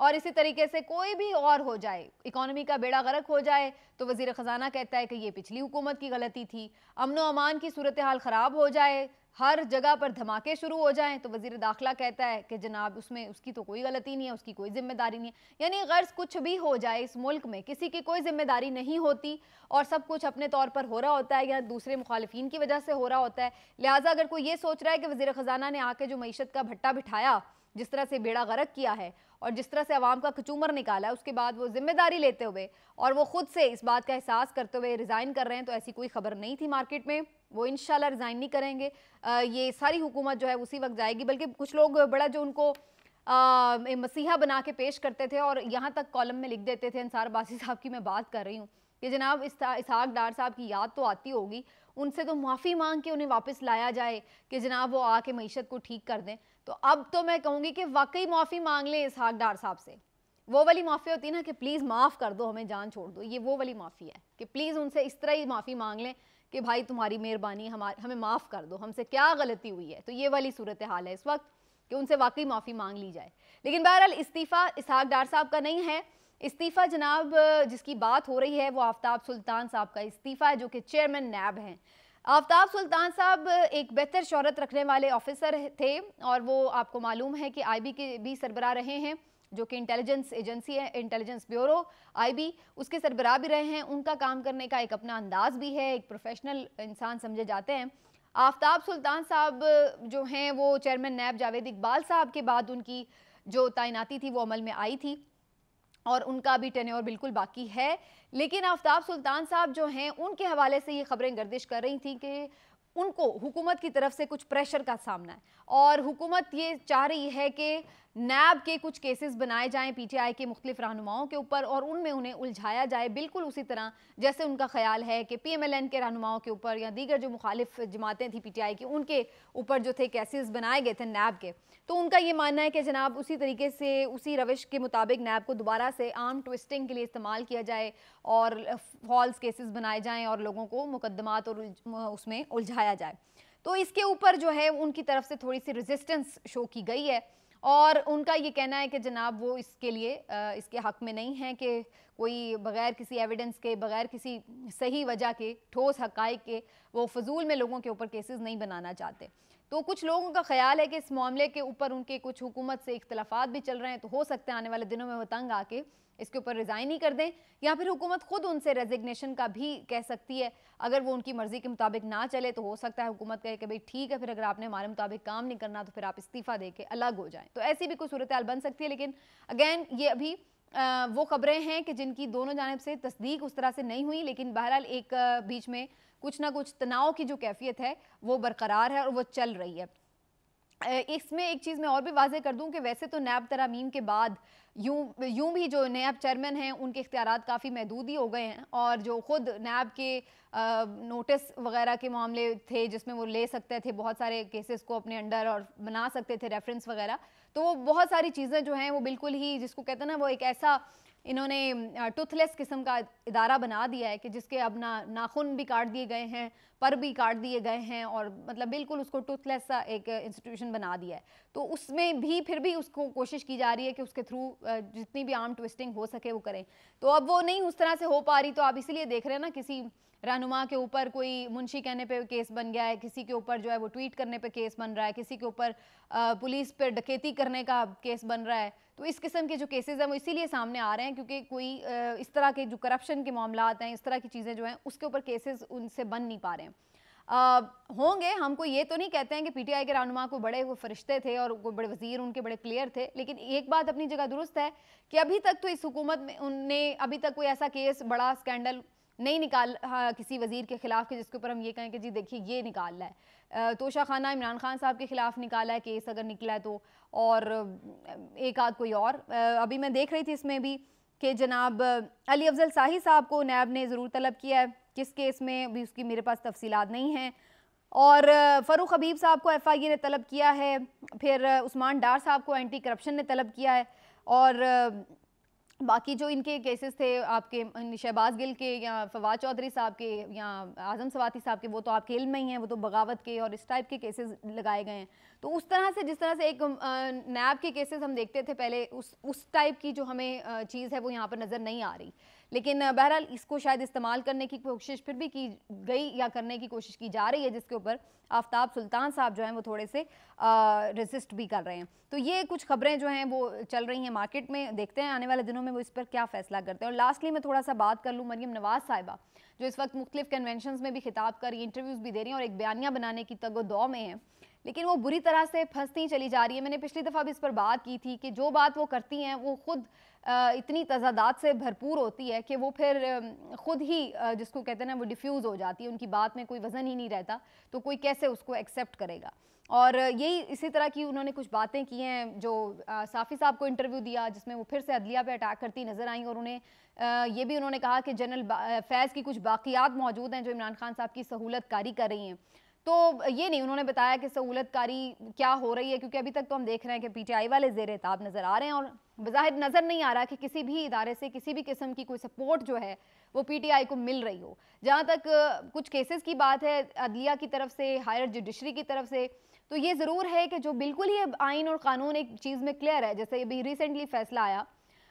اور اسی طریقے سے کوئی بھی اور ہو جائے، اکانومی کا بیڑا غرق ہو جائے تو وزیر خزانہ کہتا ہے کہ یہ پچھلی حکومت کی غلطی تھی، امن و امان کی صورتحال خراب ہو جائے، ہر جگہ پر دھماکے شروع ہو جائیں تو وزیر داخلہ کہتا ہے کہ جناب اس میں اس کی تو کوئی غلطی نہیں ہے، اس کی کوئی ذمہ داری نہیں ہے۔ یعنی غرض کچھ بھی ہو جائے اس ملک میں کسی کی کوئی ذمہ داری نہیں ہوتی اور سب کچھ اپنے طور پر ہو رہا ہوتا ہے یا دوسرے مخالفین کی وجہ سے ہو رہا ہوتا ہے۔ لہٰذا اگر کوئی یہ سوچ رہا ہے کہ وزیر خزانہ نے آ کے جو معیشت کا بھٹا بٹھایا، جس طرح سے بیڑا غرق کیا ہے اور جس طرح سے عوام کا کچومر نکالا ہے، اس کے بعد وہ ذمہ داری لیتے ہوئے اور وہ خود سے اس بات کا احساس کرتے ہوئے ریزائن کر رہے ہیں، تو ایسی کوئی خبر نہیں تھی مارکیٹ میں، وہ انشاءاللہ ریزائن نہیں کریں گے۔ یہ ساری حکومت جو ہے اسی وقت جائے گی، بلکہ کچھ لوگ بڑا جو ان کو مسیحا بنا کے پیش کرتے تھے اور یہاں تک کالم میں لکھ دیتے تھے، انصار عباسی صاحب کی میں بات کر رہی ہوں کہ جناب اسحاق ڈار صاحب کی یاد تو آتی ہوگی، ان سے تو معافی مانگ کے انہیں واپس لایا جائے کہ جناب وہ آ کے معیشت کو ٹھیک کر دیں۔ تو اب تو میں کہوں گی کہ واقعی معافی مانگ لیں اسحاق ڈار صاحب سے، وہ والی معافی ہوتی ہے نا کہ پلیز معاف کر دو ہمیں، جان چھوڑ دو، یہ وہ والی معافی ہے کہ پلیز ان سے اس طرح ہی معافی مانگ لیں کہ بھائی تمہاری مہربانی، ہمیں معاف کر دو، ہم سے کیا غلطی ہوئی ہے۔ تو یہ والی صورتحال ہے اس وقت کہ ان سے واقعی معافی مانگ لی جائے۔ لیکن بہرحال استعفیٰ اسحاق ڈار صاحب کا نہیں ہے، استعفیٰ جناب جس کی بات ہو رہی ہے وہ آفتاب سلطان صاحب کا استعفیٰ ہے، جو کہ چیئرمین نیب ہیں۔ آفتاب سلطان صاحب ایک بہتر شہرت رکھنے والے آفیسر تھے اور وہ آپ کو معلوم ہے کہ آئی بی کے بھی سربراہ رہے ہیں، جو کہ انٹیلیجنس ایجنسی ہے، انٹیلیجنس بیورو آئی بی، اس کے سربراہ بھی رہے ہیں۔ ان کا کام کرنے کا ایک اپنا انداز بھی ہے، ایک پروفیشنل انسان سمجھے جاتے ہیں۔ آفتاب سلطان صاحب جو ہیں وہ چیئرمین نیب جاوید اقبال صاحب کے بعد ان کی جو تعیناتی تھی وہ عمل میں آئی تھی اور ان کا بھی ٹینیور بالکل باقی ہے۔ لیکن آفتاب سلطان صاحب جو ہیں ان کے حوالے سے یہ خبریں گردش کر رہی تھیں کہ ان کو حکومت کی طرف سے کچھ پریشر کا سامنا ہے اور حکومت یہ چاہ رہی ہے کہ نیب کے کچھ کیسز بنائے جائیں پی ٹی آئی کے مختلف رہنماؤں کے اوپر اور ان میں انہیں الجھایا جائے، بالکل اسی طرح جیسے ان کا خیال ہے کہ پی ایم ایل این کے رہنماؤں کے اوپر یا دیگر جو مخالف جماعتیں تھیں پی ٹی آئی کی، ان کے اوپر جو تھے کیسز بنائے گئے تھے نیب کے۔ تو ان کا یہ ماننا ہے کہ جناب اسی طریقے سے اسی روش کے مطابق نیب کو دوبارہ سے آرم ٹوئسٹنگ کے لیے استعمال کیا جائے اور فالس کیسز بنائے جائیں اور لوگوں کو مقدمات اور اس میں الجھایا جائے۔ تو اس کے اوپر جو ہے ان کی طرف سے تھوڑی سی ریزسٹنس شو کی گئی ہے اور ان کا یہ کہنا ہے کہ جناب وہ اس کے لیے اس کے حق میں نہیں ہیں کہ کوئی بغیر کسی ایویڈنس کے، بغیر کسی صحیح وجہ کے، ٹھوس حقائق کے وہ فضول میں لوگوں کے اوپر کیسز نہیں بنانا چاہتے۔ تو کچھ لوگوں کا خیال ہے کہ اس معاملے کے اوپر ان کے کچھ حکومت سے اختلافات بھی چل رہے ہیں، تو ہو سکتا ہے آنے والے دنوں میں وہ تنگ آ کے اس کے اوپر ریزائن ہی کر دیں یا پھر حکومت خود ان سے ریزگنیشن کا بھی کہہ سکتی ہے۔ اگر وہ ان کی مرضی کے مطابق نہ چلے تو ہو سکتا ہے حکومت کہے کہ بھئی ٹھیک ہے، پھر اگر آپ نے ہمارے مطابق کام نہیں کرنا تو پھر آپ استعفیٰ دے کے الگ ہو جائیں۔ تو ایسی بھی کوئی صورتحال بن سکتی ہے، لیکن اگین یہ ابھی وہ خبریں ہیں کہ جن کی دونوں جانب سے تصدیق اس طرح سے نہیں ہوئی، لیکن بہرحال ایک بیچ میں کچھ نہ کچھ تناؤ کی جو کیفیت ہے وہ برقرار ہے اور وہ چل رہی ہے۔ اس میں ایک چیز میں اور بھی واضح کر دوں کہ ویسے تو نیب ترامیم کے بعد یوں بھی جو نیب چیئرمین ہیں ان کے اختیارات کافی محدود ہی ہو گئے ہیں اور جو خود نیب کے نوٹس وغیرہ کے معاملے تھے جس میں وہ لے سکتے تھے بہت سارے کیسز کو اپنے انڈر اور بنا سکتے تھے ریفرنس وغیرہ، تو وہ بہت ساری چیزیں جو ہیں وہ بالکل ہی جس کو کہتے ہیں نا وہ ایک ایسا انہوں نے ٹوتھ لیس قسم کا ادارہ بنا دیا ہے کہ جس کے اب ناخن بھی کاٹ دیے گئے ہیں، پر بھی کاٹ دیے گئے ہیں اور مطلب بالکل اس کو ٹوتھ لیس سا ایک انسٹیٹیوشن بنا دیا ہے۔ تو اس میں بھی پھر بھی اس کو کوشش کی جا رہی ہے کہ اس کے تھرو جتنی بھی آرم ٹوئسٹنگ ہو سکے وہ کریں، تو اب وہ نہیں اس طرح سے ہو پا رہی، تو آپ اسی لیے دیکھ رہے ہیں نا کسی رہنما کے اوپر کوئی منشی کہنے پہ کیس بن گیا ہے، کسی کے اوپر جو ہے وہ ٹویٹ کرنے پہ کیس بن رہا ہے، کسی کے اوپر پولیس پہ ڈکیتی کرنے کا کیس بن رہا ہے۔ تو اس قسم کے جو کیسز ہیں وہ اسی لیے سامنے آ رہے ہیں کیونکہ کوئی اس طرح کے جو کرپشن کے معاملات ہیں، اس طرح کی چیزیں جو ہیں اس کے اوپر کیسز ان سے بن نہیں پا رہے ہیں۔ ہوں گے، ہم کو یہ تو نہیں کہتے ہیں کہ پی ٹی آئی کے رہنما کو بڑے وہ فرشتے تھے اور بڑے وزیر ان کے بڑے کلیئر تھے، لیکن ایک بات اپنی جگہ درست ہے کہ ابھی تک تو اس حکومت میں ان نے ابھی تک کوئی ایسا کیس بڑا اسکینڈل نہیں نکال کسی وزیر کے خلاف کہ جس کے اوپر ہم یہ کہیں کہ جی دیکھیے یہ نکالنا ہے۔ توشہ خانہ عمران خان صاحب کے خلاف نکالا ہے کیس اگر نکلا ہے تو، اور ایک آدھ کوئی اور ابھی میں دیکھ رہی تھی اس میں بھی کہ جناب علی افضل صاحی صاحب کو نیب نے ضرور طلب کیا ہے، کس کیس میں ابھی اس کی میرے پاس تفصیلات نہیں ہیں، اور فاروق حبیب صاحب کو ایف آئی اے نے طلب کیا ہے، پھر عثمان ڈار صاحب کو اینٹی کرپشن نے طلب کیا ہے، اور باقی جو ان کے کیسز تھے آپ کے شہباز گل کے یا فواد چودھری صاحب کے یا اعظم سواتی صاحب کے، وہ تو آپ کے علم میں ہی ہیں، وہ تو بغاوت کے اور اس ٹائپ کے کیسز لگائے گئے ہیں. تو اس طرح سے جس طرح سے ایک نیب کے کیسز ہم دیکھتے تھے پہلے، اس ٹائپ کی جو ہمیں چیز ہے وہ یہاں پر نظر نہیں آ رہی. لیکن بہرحال اس کو شاید استعمال کرنے کی کوشش پھر بھی کی گئی یا کرنے کی کوشش کی جا رہی ہے، جس کے اوپر آفتاب سلطان صاحب جو ہیں وہ تھوڑے سے ریزسٹ بھی کر رہے ہیں. تو یہ کچھ خبریں جو ہیں وہ چل رہی ہیں مارکیٹ میں، دیکھتے ہیں آنے والے دنوں میں وہ اس پر کیا فیصلہ کرتے ہیں. اور لاسٹلی میں تھوڑا سا بات کر لوں مریم نواز صاحبہ، جو اس وقت مختلف کنونشنز میں بھی خطاب کر رہی ہیں، انٹرویوز بھی دے رہی ہیں اور ایک بیانیہ بنانے کی تگ و دو میں ہیں، لیکن وہ بری طرح سے پھنستی چلی جا رہی ہے. میں نے پچھلی دفعہ بھی اس پر بات کی تھی کہ جو بات وہ کرتی ہیں وہ خود اتنی تضادات سے بھرپور ہوتی ہے کہ وہ پھر خود ہی جس کو کہتے ہیں نا وہ ڈیفیوز ہو جاتی ہے، ان کی بات میں کوئی وزن ہی نہیں رہتا، تو کوئی کیسے اس کو ایکسیپٹ کرے گا. اور یہی اسی طرح کی انہوں نے کچھ باتیں کی ہیں، جو صافی صاحب کو انٹرویو دیا جس میں وہ پھر سے عدلیہ پہ اٹیک کرتی نظر آئیں، اور انہیں یہ بھی انہوں نے کہا کہ جنرل فیض کی کچھ باقیات موجود ہیں جو عمران خان صاحب کی سہولت کاری کر رہی ہیں. تو یہ نہیں انہوں نے بتایا کہ سہولت کاری کیا ہو رہی ہے، کیونکہ ابھی تک تو ہم دیکھ رہے ہیں کہ پی ٹی آئی والے زیر اعتاب نظر آ رہے ہیں، اور بظاہر نظر نہیں آ رہا کہ کسی بھی ادارے سے کسی بھی قسم کی کوئی سپورٹ جو ہے وہ پی ٹی آئی کو مل رہی ہو. جہاں تک کچھ کیسز کی بات ہے عدلیہ کی طرف سے، ہائر جوڈیشری کی طرف سے، تو یہ ضرور ہے کہ جو بالکل ہی آئین اور قانون ایک چیز میں کلیئر ہے، جیسے ابھی ریسنٹلی فیصلہ آیا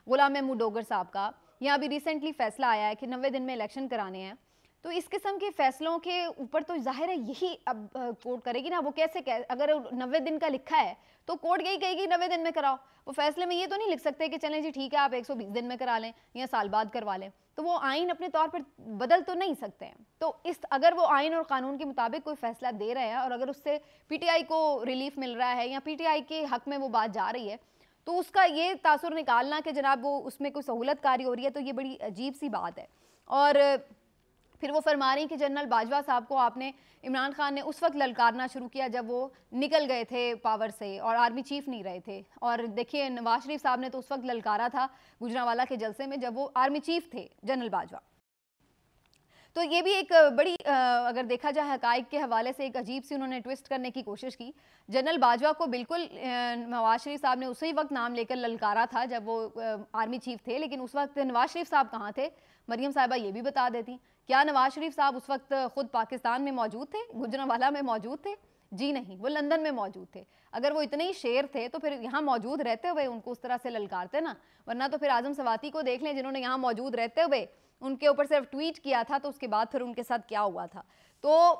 غلام محمود ڈوگر صاحب کا، یا ابھی ریسنٹلی فیصلہ آیا ہے کہ 90 دن میں الیکشن کرانے ہیں. تو اس قسم کے فیصلوں کے اوپر تو ظاہر ہے یہی اب کورٹ کرے گی نا. وہ کیسے اگر 90 دن کا لکھا ہے تو کورٹ یہی کہے گی 90 دن میں کراؤ. وہ فیصلے میں یہ تو نہیں لکھ سکتے کہ چلیں جی ٹھیک ہے آپ 120 دن میں کرا لیں یا سال بعد کروا لیں. تو وہ آئین اپنے طور پر بدل تو نہیں سکتے ہیں. تو اگر وہ آئین اور قانون کے مطابق کوئی فیصلہ دے رہے ہیں اور اگر اس سے پی ٹی آئی کو ریلیف مل رہا ہے یا پی ٹی آئی کے حق میں وہ بات جا رہی ہے، تو اس کا یہ تاثر نکالنا کہ جناب وہ اس میں کوئی سہولت کاری ہو رہی ہے، تو یہ بڑی عجیب سی بات ہے. اور پھر وہ فرما رہی کہ جنرل باجوہ صاحب کو آپ نے عمران خان نے اس وقت للکارنا شروع کیا جب وہ نکل گئے تھے پاور سے اور آرمی چیف نہیں رہے تھے. اور دیکھیے نواز شریف صاحب نے تو اس وقت للکارا تھا گجرانوالہ کے جلسے میں جب وہ آرمی چیف تھے جنرل باجوہ. تو یہ بھی ایک بڑی اگر دیکھا جائے حقائق کے حوالے سے ایک عجیب سی انہوں نے ٹویسٹ کرنے کی کوشش کی. جنرل باجوہ کو بالکل نواز شریف صاحب نے اسی وقت نام لے کر للکارا تھا جب وہ آرمی چیف تھے، لیکن اس وقت نواز شریف صاحب کہاں تھے؟ مریم صاحبہ یہ بھی بتا دیتی. کیا نواز شریف صاحب اس وقت خود پاکستان میں موجود تھے، گجرانوالہ میں موجود تھے؟ جی نہیں، وہ لندن میں موجود تھے. اگر وہ اتنے ہی شیر تھے تو پھر یہاں موجود رہتے ہوئے ان کو اس طرح سے للکارتے نا. ورنہ تو پھر اعظم سواتی کو دیکھ لیں جنہوں نے یہاں موجود رہتے ہوئے ان کے اوپر صرف ٹویٹ کیا تھا، تو اس کے بعد پھر ان کے ساتھ کیا ہوا تھا. تو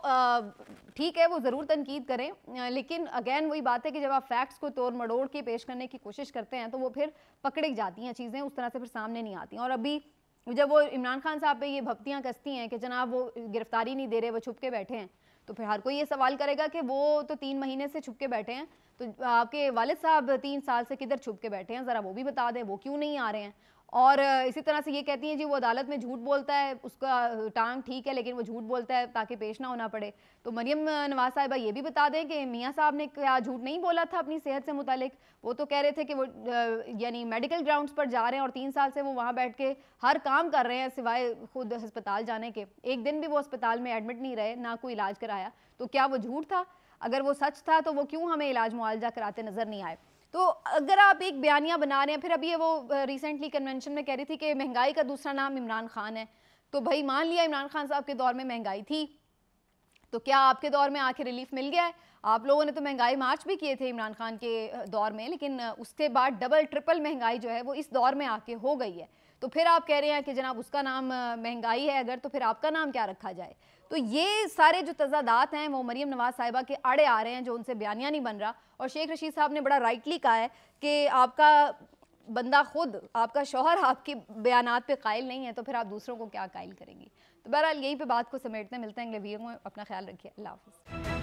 ٹھیک ہے وہ ضرور تنقید کریں، لیکن اگین وہی بات ہے کہ جب آپ فیکٹس کو توڑ مڑوڑ کے پیش کرنے کی کوشش کرتے ہیں تو وہ پھر پکڑی جاتی ہیں چیزیں، اس طرح سے پھر سامنے نہیں آتی ہیں. اور ابھی جب وہ عمران خان صاحب پہ یہ بھپتیاں کستی ہیں کہ جناب وہ گرفتاری نہیں دے رہے، وہ چھپ کے بیٹھے ہیں، تو پھر ہر کوئی یہ سوال کرے گا کہ وہ تو 3 مہینے سے چھپ کے بیٹھے ہیں، تو آپ کے والد صاحب 3 سال سے کدھر چھپ کے بیٹھے ہیں؟ ذرا وہ بھی بتا دیں، وہ کیوں نہیں آ رہے ہیں؟ اور اسی طرح سے یہ کہتی ہیں جی وہ عدالت میں جھوٹ بولتا ہے، اس کا ٹانگ ٹھیک ہے لیکن وہ جھوٹ بولتا ہے تاکہ پیش نہ ہونا پڑے. تو مریم نواز صاحبہ یہ بھی بتا دیں کہ میاں صاحب نے کیا جھوٹ نہیں بولا تھا اپنی صحت سے متعلق. وہ تو کہہ رہے تھے کہ وہ یعنی میڈیکل گراؤنڈز پر جا رہے ہیں اور 3 سال سے وہ وہاں بیٹھ کے ہر کام کر رہے ہیں سوائے خود ہسپتال جانے کے. ایک دن بھی وہ ہسپتال میں ایڈمٹ نہیں رہے، نہ کوئی علاج کرایا. تو کیا وہ جھوٹ تھا؟ اگر وہ سچ تھا تو وہ کیوں ہمیں علاج معالجہ کراتے نظر نہیں آئے؟ تو اگر آپ ایک بیانیہ بنا رہے ہیں، پھر ابھی وہ ریسنٹلی کنونشن میں کہہ رہی تھی کہ مہنگائی کا دوسرا نام عمران خان ہے. تو بھائی مان لیا عمران خان صاحب کے دور میں مہنگائی تھی، تو کیا آپ کے دور میں آ کے ریلیف مل گیا ہے؟ آپ لوگوں نے تو مہنگائی مارچ بھی کیے تھے عمران خان کے دور میں، لیکن اس کے بعد ڈبل ٹرپل مہنگائی جو ہے وہ اس دور میں آ کے ہو گئی ہے. تو پھر آپ کہہ رہے ہیں کہ جناب اس کا نام مہنگائی ہے اگر، تو پھر آپ کا نام کیا رکھا جائے؟ تو یہ سارے جو تضادات ہیں وہ مریم نواز صاحبہ کے آڑے آ رہے ہیں، جو ان سے بیانیہ نہیں بن رہا. اور شیخ رشید صاحب نے بڑا رائٹلی کہا ہے کہ آپ کا بندہ خود، آپ کا شوہر آپ کے بیانات پہ قائل نہیں ہے، تو پھر آپ دوسروں کو کیا قائل کریں گی؟ تو بہرحال یہیں پہ بات کو سمیٹتے ہیں. ملتے ہیں اگلے ویڈیو میں. اپنا خیال رکھیے. اللہ حافظ.